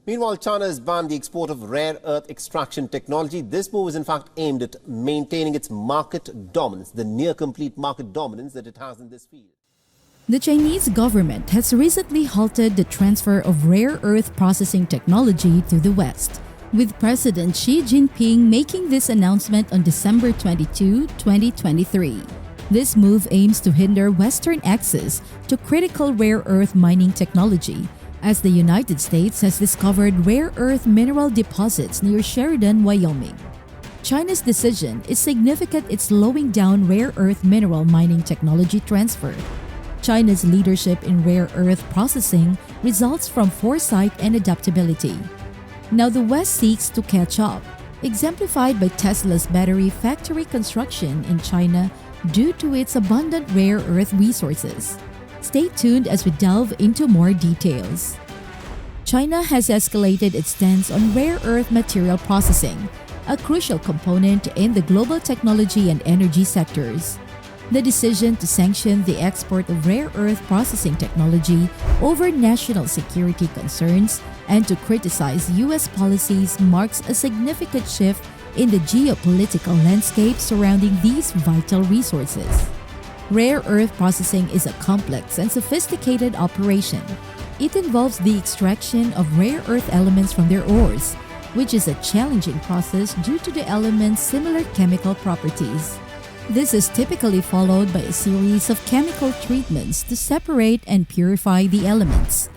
Meanwhile, China has banned the export of rare earth extraction technology. This move is in fact aimed at maintaining its market dominance, the near-complete market dominance that it has in this field. The Chinese government has recently halted the transfer of rare earth processing technology to the West, with President Xi Jinping making this announcement on December 22, 2023. This move aims to hinder Western access to critical rare earth mining technology, as the United States has discovered rare earth mineral deposits near Sheridan, Wyoming. China's decision is significant in slowing down rare earth mineral mining technology transfer. China's leadership in rare earth processing results from foresight and adaptability. Now the West seeks to catch up, exemplified by Tesla's battery factory construction in China due to its abundant rare earth resources. Stay tuned as we delve into more details. China has escalated its stance on rare earth material processing, a crucial component in the global technology and energy sectors. The decision to sanction the export of rare earth processing technology over national security concerns and to criticize U.S. policies marks a significant shift in the geopolitical landscape surrounding these vital resources. Rare earth processing is a complex and sophisticated operation. It involves the extraction of rare earth elements from their ores, which is a challenging process due to the elements' similar chemical properties. This is typically followed by a series of chemical treatments to separate and purify the elements.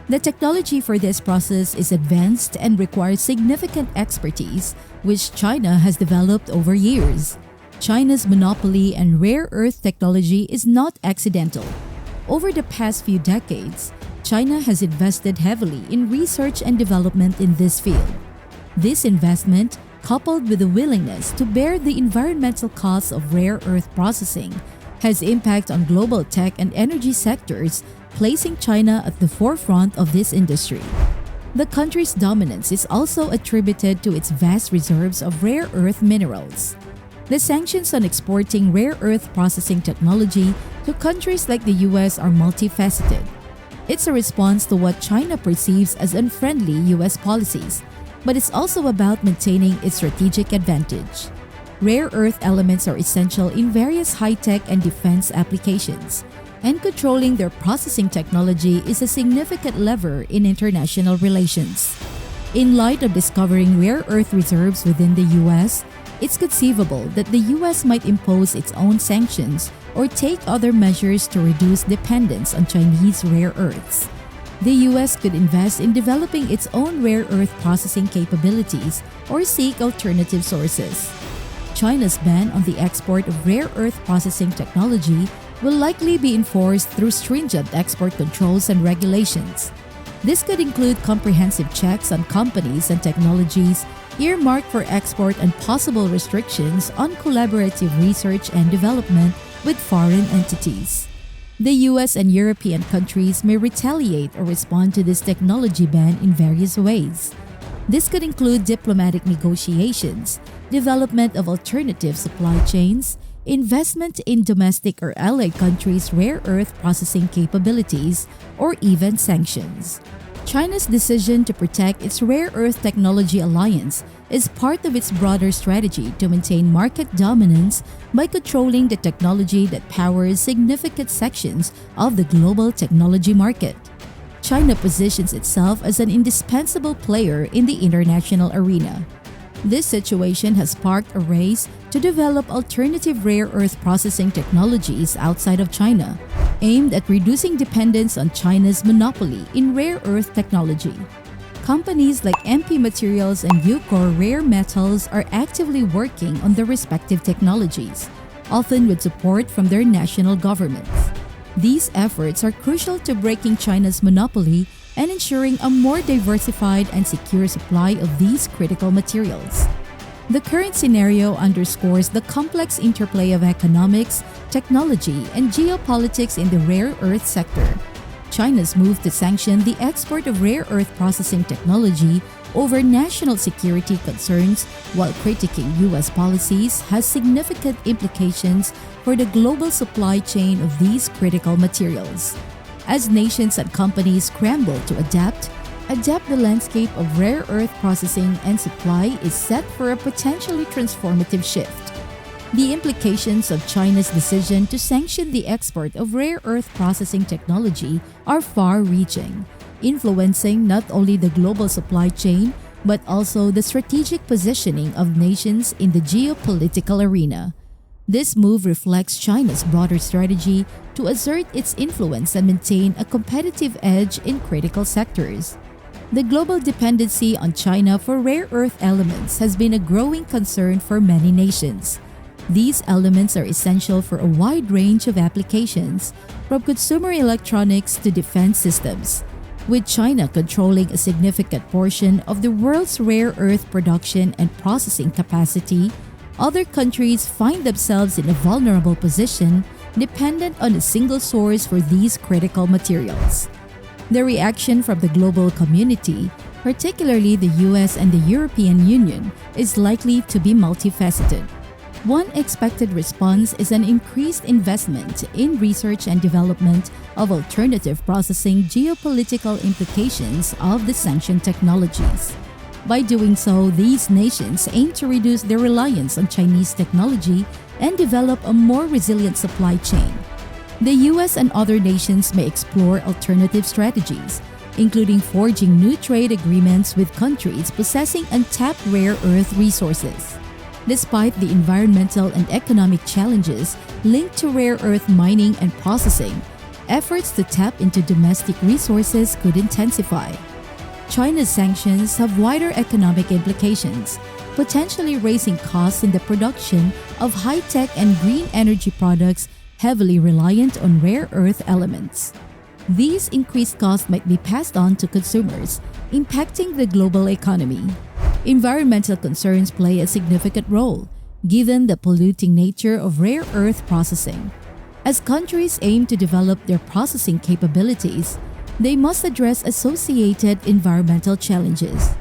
The technology for this process is advanced and requires significant expertise, which China has developed over years. China's monopoly on rare earth technology is not accidental. Over the past few decades, China has invested heavily in research and development in this field. This investment, coupled with the willingness to bear the environmental costs of rare earth processing, has impact on global tech and energy sectors, placing China at the forefront of this industry. The country's dominance is also attributed to its vast reserves of rare earth minerals. The sanctions on exporting rare earth processing technology to countries like the US are multifaceted. It's a response to what China perceives as unfriendly US policies, but it's also about maintaining its strategic advantage. Rare earth elements are essential in various high-tech and defense applications, and controlling their processing technology is a significant lever in international relations. In light of discovering rare earth reserves within the US, it's conceivable that the US might impose its own sanctions or take other measures to reduce dependence on Chinese rare earths. The US could invest in developing its own rare earth processing capabilities or seek alternative sources. China's ban on the export of rare earth processing technology will likely be enforced through stringent export controls and regulations. This could include comprehensive checks on companies and technologies earmarked for export and possible restrictions on collaborative research and development with foreign entities. The US and European countries may retaliate or respond to this technology ban in various ways. This could include diplomatic negotiations, development of alternative supply chains, investment in domestic or allied countries' rare earth processing capabilities, or even sanctions. China's decision to protect its rare earth technology alliance is part of its broader strategy to maintain market dominance by controlling the technology that powers significant sections of the global technology market. China positions itself as an indispensable player in the international arena. This situation has sparked a race to develop alternative rare earth processing technologies outside of China, aimed at reducing dependence on China's monopoly in rare earth technology. Companies like MP Materials and Ucore Rare Metals are actively working on their respective technologies, often with support from their national governments. These efforts are crucial to breaking China's monopoly and ensuring a more diversified and secure supply of these critical materials. The current scenario underscores the complex interplay of economics, technology, and geopolitics in the rare earth sector. China's move to sanction the export of rare earth processing technology over national security concerns while critiquing U.S. policies has significant implications for the global supply chain of these critical materials. As nations and companies scramble to adapt, adapt the landscape of rare earth processing and supply is set for a potentially transformative shift. The implications of China's decision to sanction the export of rare earth processing technology are far-reaching, influencing not only the global supply chain but also the strategic positioning of nations in the geopolitical arena. This move reflects China's broader strategy to assert its influence and maintain a competitive edge in critical sectors. The global dependency on China for rare earth elements has been a growing concern for many nations. These elements are essential for a wide range of applications, from consumer electronics to defense systems. With China controlling a significant portion of the world's rare earth production and processing capacity, other countries find themselves in a vulnerable position, dependent on a single source for these critical materials. The reaction from the global community, particularly the US and the European Union, is likely to be multifaceted. One expected response is an increased investment in research and development of alternative processing geopolitical implications of the sanctioned technologies. By doing so, these nations aim to reduce their reliance on Chinese technology and develop a more resilient supply chain. The US and other nations may explore alternative strategies, including forging new trade agreements with countries possessing untapped rare earth resources. Despite the environmental and economic challenges linked to rare earth mining and processing, efforts to tap into domestic resources could intensify. China's sanctions have wider economic implications, potentially raising costs in the production of high-tech and green energy products heavily reliant on rare earth elements. These increased costs might be passed on to consumers, impacting the global economy. Environmental concerns play a significant role, given the polluting nature of rare earth processing. As countries aim to develop their processing capabilities, they must address associated environmental challenges.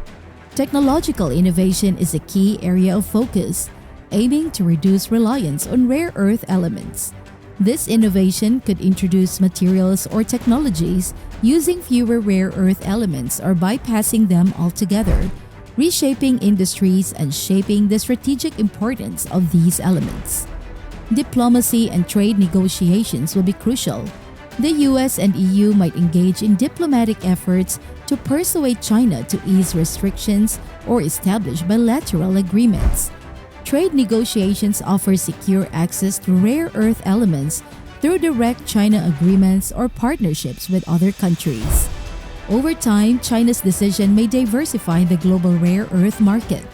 Technological innovation is a key area of focus, aiming to reduce reliance on rare earth elements. This innovation could introduce materials or technologies using fewer rare earth elements or bypassing them altogether, reshaping industries and shaping the strategic importance of these elements. Diplomacy and trade negotiations will be crucial. The US and EU might engage in diplomatic efforts to persuade China to ease restrictions or establish bilateral agreements. Trade negotiations offer secure access to rare earth elements through direct China agreements or partnerships with other countries. Over time, China's decision may diversify the global rare earth market.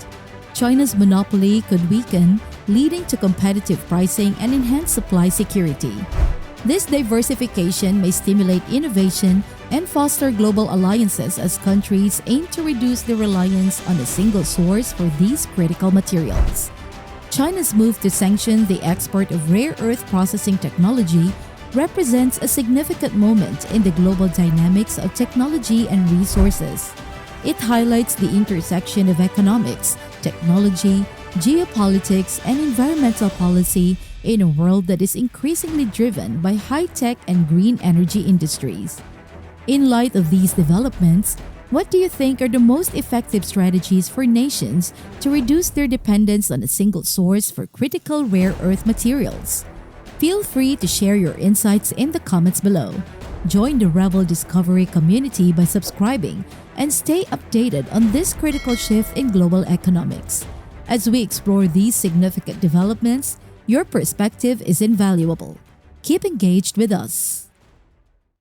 China's monopoly could weaken, leading to competitive pricing and enhanced supply security. This diversification may stimulate innovation and foster global alliances as countries aim to reduce their reliance on a single source for these critical materials. China's move to sanction the export of rare earth processing technology represents a significant moment in the global dynamics of technology and resources. It highlights the intersection of economics, technology, geopolitics, and environmental policy in a world that is increasingly driven by high-tech and green energy industries. In light of these developments, what do you think are the most effective strategies for nations to reduce their dependence on a single source for critical rare earth materials? Feel free to share your insights in the comments below. Join the Rebel Discovery community by subscribing and stay updated on this critical shift in global economics. As we explore these significant developments, your perspective is invaluable. Keep engaged with us.